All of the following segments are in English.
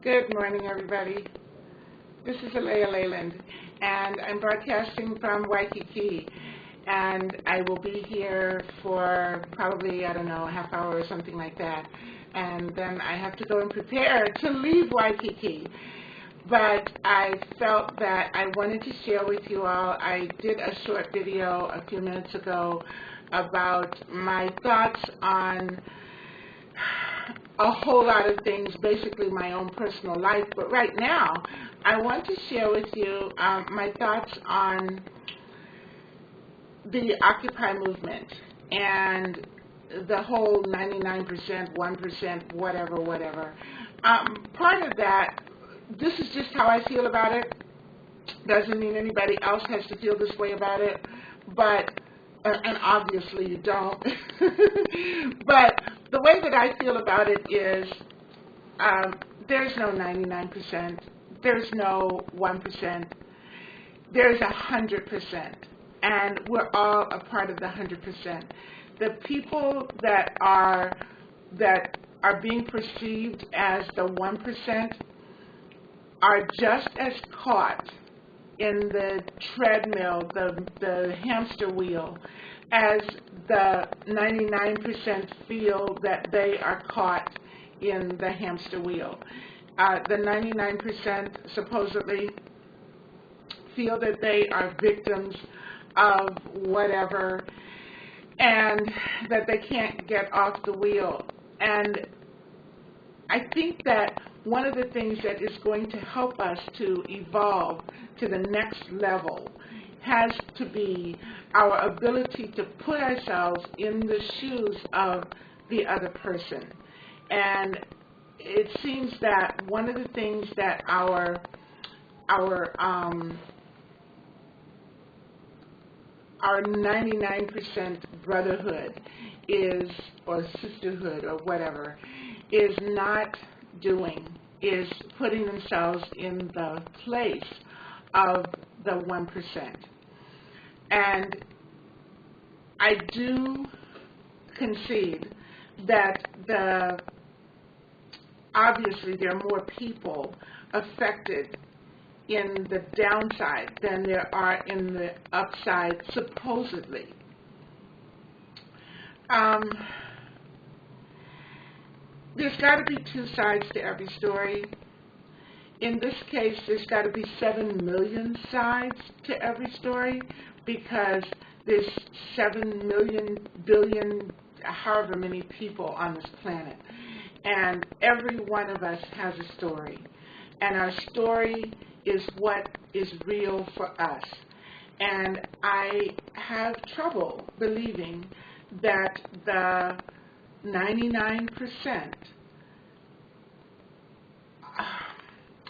Good morning, everybody. This is Alea Leyland, and I'm broadcasting from Waikiki, and I will be here for probably, I don't know, a half hour or something like that, and then I have to go and prepare to leave Waikiki. But I felt that I wanted to share with you all. I did a short video a few minutes ago about my thoughts on a whole lot of things, basically my own personal life. But right now, I want to share with you my thoughts on the Occupy movement and the whole 99%, 1%, whatever. Part of that, this is just how I feel about it. Doesn't mean anybody else has to feel this way about it, but and obviously you don't. But the way that I feel about it is there's no 99%, there's no 1%, there's 100%, and we're all a part of the 100%. The people that are being perceived as the 1% are just as caught in the treadmill, the hamster wheel, as the 99% feel that they are caught in the hamster wheel. The 99% supposedly feel that they are victims of whatever and that they can't get off the wheel. And I think that one of the things that is going to help us to evolve to the next level has to be our ability to put ourselves in the shoes of the other person. And it seems that one of the things that our 99% brotherhood is, or sisterhood, or whatever, is not doing, is putting themselves in the place of the 1%. And I do concede that obviously there are more people affected in the downside than there are in the upside, supposedly. There's got to be two sides to every story. In this case, there's got to be 7 million sides to every story, because there's 7 million, billion, however many people on this planet. And every one of us has a story. And our story is what is real for us. And I have trouble believing that the 99%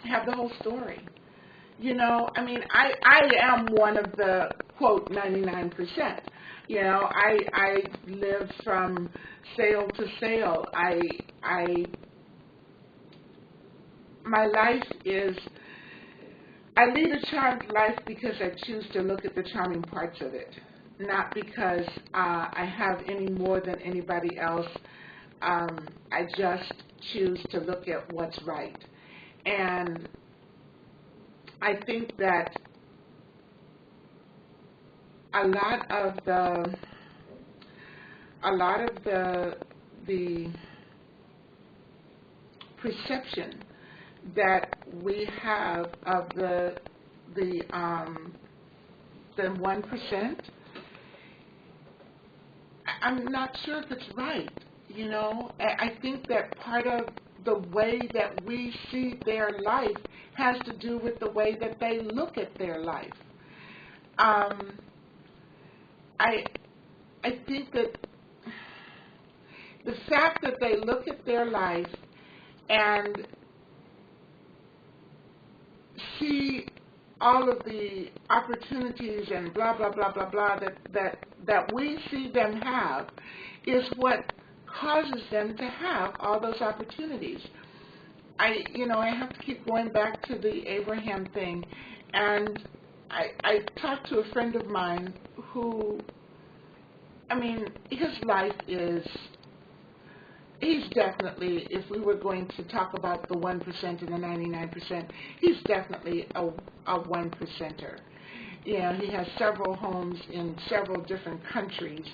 have the whole story. You know, I mean, I am one of the, quote, 99%. You know, I live from sale to sale. My life is, I lead a charmed life because I choose to look at the charming parts of it, not because I have any more than anybody else. I just choose to look at what's right. And I think that a lot of the perception that we have of the 1%, I'm not sure if it's right. You know, I think that part of the way that we see their life has to do with the way that they look at their life. I think that the fact that they look at their life and see all of the opportunities and blah, blah, blah, blah, blah that we see them have is what causes them to have all those opportunities. I have to keep going back to the Abraham thing, and I talked to a friend of mine who, I mean, his life is he's definitely, if we were going to talk about the 1% and the 99%, he's definitely a 1%er. You know, he has several homes in several different countries,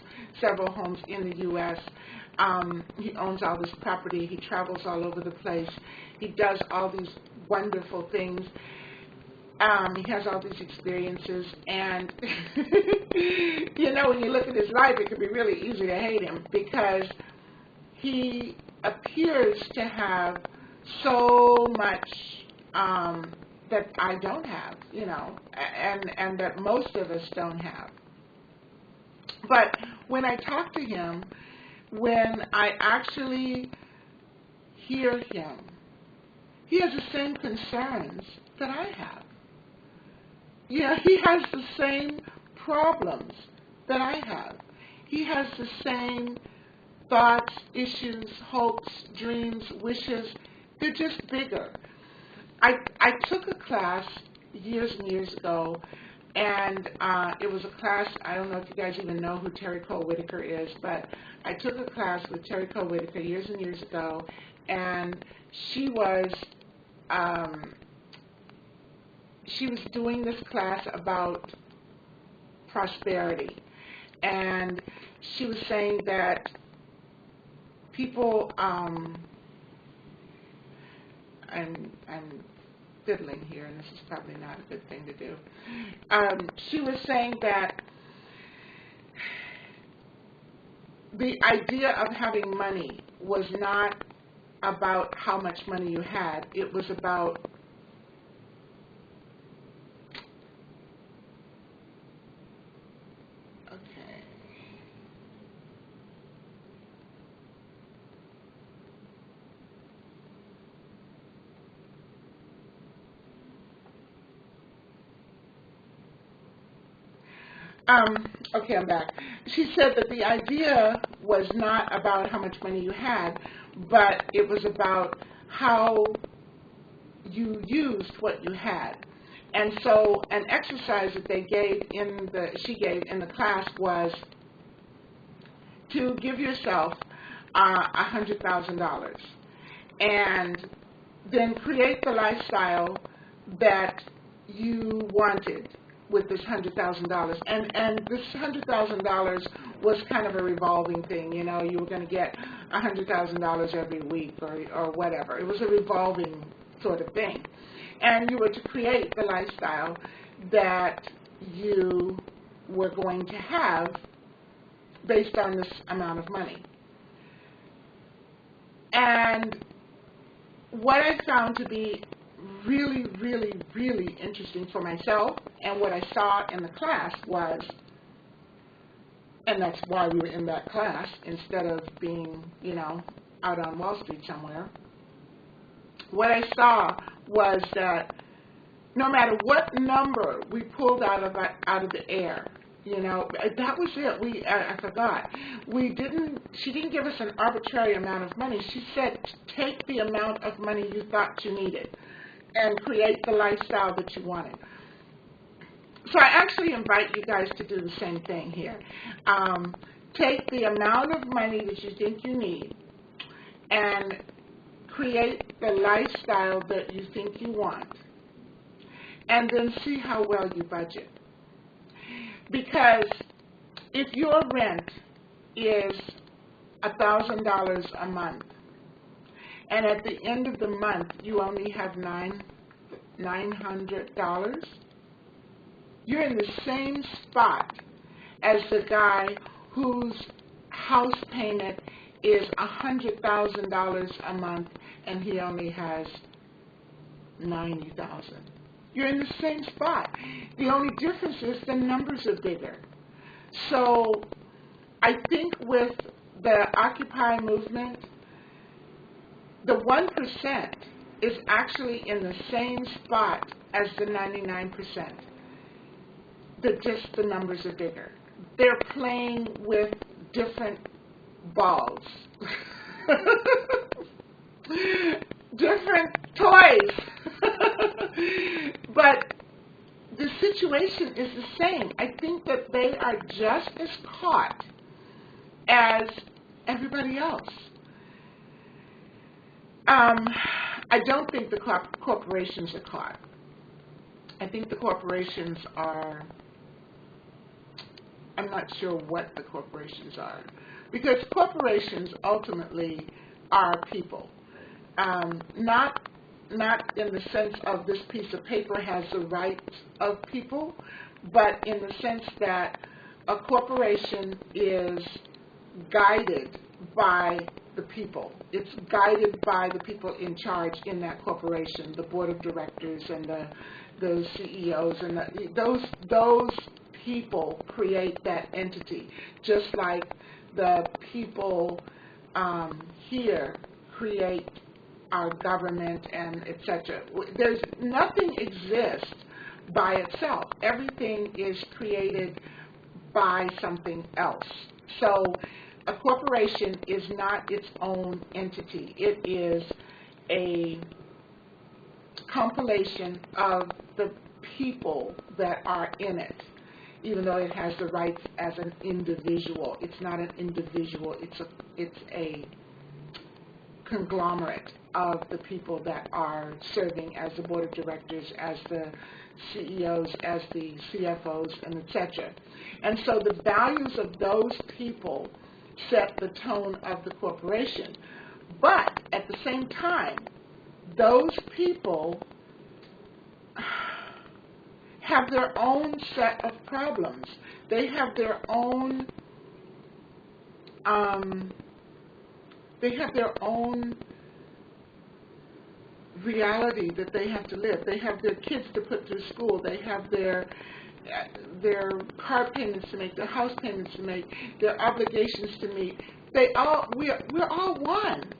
several homes in the U.S. He owns all this property. He travels all over the place. He does all these wonderful things. He has all these experiences, and you know, when you look at his life, it can be really easy to hate him because he appears to have so much that I don't have, you know, and that most of us don't have. But when I talk to him, when I actually hear him, he has the same concerns that I have. Yeah, he has the same problems that I have. He has the same thoughts, issues, hopes, dreams, wishes. They're just bigger. I took a class years and years ago, and it was a class, I don't know if you guys even know who Terry Cole Whitaker is, but I took a class with Terry Cole Whitaker years and years ago, and she was doing this class about prosperity, and she was saying that people, I'm fiddling here, and this is probably not a good thing to do. She was saying that the idea of having money was not about how much money you had. It was about okay, I'm back. She said that the idea was not about how much money you had, but it was about how you used what you had. And so an exercise that she gave in the class was to give yourself $100,000 and then create the lifestyle that you wanted with this $100,000, and this $100,000 was kind of a revolving thing. You know, you were going to get $100,000 every week or whatever. It was a revolving sort of thing, and you were to create the lifestyle that you were going to have based on this amount of money. And what I found to be really, really, really interesting for myself, and what I saw in the class was, and that's why we were in that class instead of being, you know, out on Wall Street somewhere, what I saw was that no matter what number we pulled out of the air, you know, that was it. I forgot. She didn't give us an arbitrary amount of money. She said, take the amount of money you thought you needed and create the lifestyle that you wanted. So I actually invite you guys to do the same thing here. Take the amount of money that you think you need and create the lifestyle that you think you want, and then see how well you budget. Because if your rent is $1,000 a month, and at the end of the month you only have $900, you're in the same spot as the guy whose house payment is $100,000 a month and he only has $90,000. You're in the same spot. The only difference is the numbers are bigger. So I think with the Occupy movement, the 1% is actually in the same spot as the 99%. Just the numbers are bigger. They're playing with different balls. Different toys. But the situation is the same. I think that they are just as caught as everybody else. Um, I don't think the corporations are caught. I think the corporations are, I'm not sure what the corporations are, because corporations ultimately are people. Not in the sense of this piece of paper has the rights of people, but in the sense that a corporation is guided by the people. It's guided by the people in charge in that corporation, the board of directors and the CEOs, and those people create that entity, just like the people here create our government and etc. There's nothing exists by itself. Everything is created by something else. So a corporation is not its own entity. It is a compilation of the people that are in it, even though it has the rights as an individual. It's not an individual. It's a conglomerate of the people that are serving as the board of directors, as the CEOs, as the CFOs, and etc. And so the values of those people set the tone of the corporation. But at the same time, those people have their own set of problems. They have their own reality that they have to live. They have their kids to put through school. They have their car payments to make, their house payments to make, their obligations to meet. We're all one.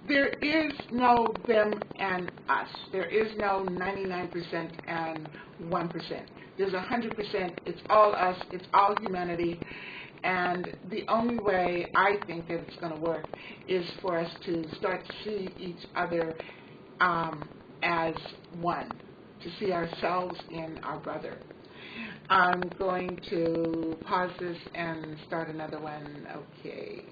There is no them and us. There is no 99% and 1%. There's 100%. It's all us. It's all humanity. And the only way I think that it's going to work is for us to start to see each other as one, to see ourselves in our brother. I'm going to pause this and start another one. Okay.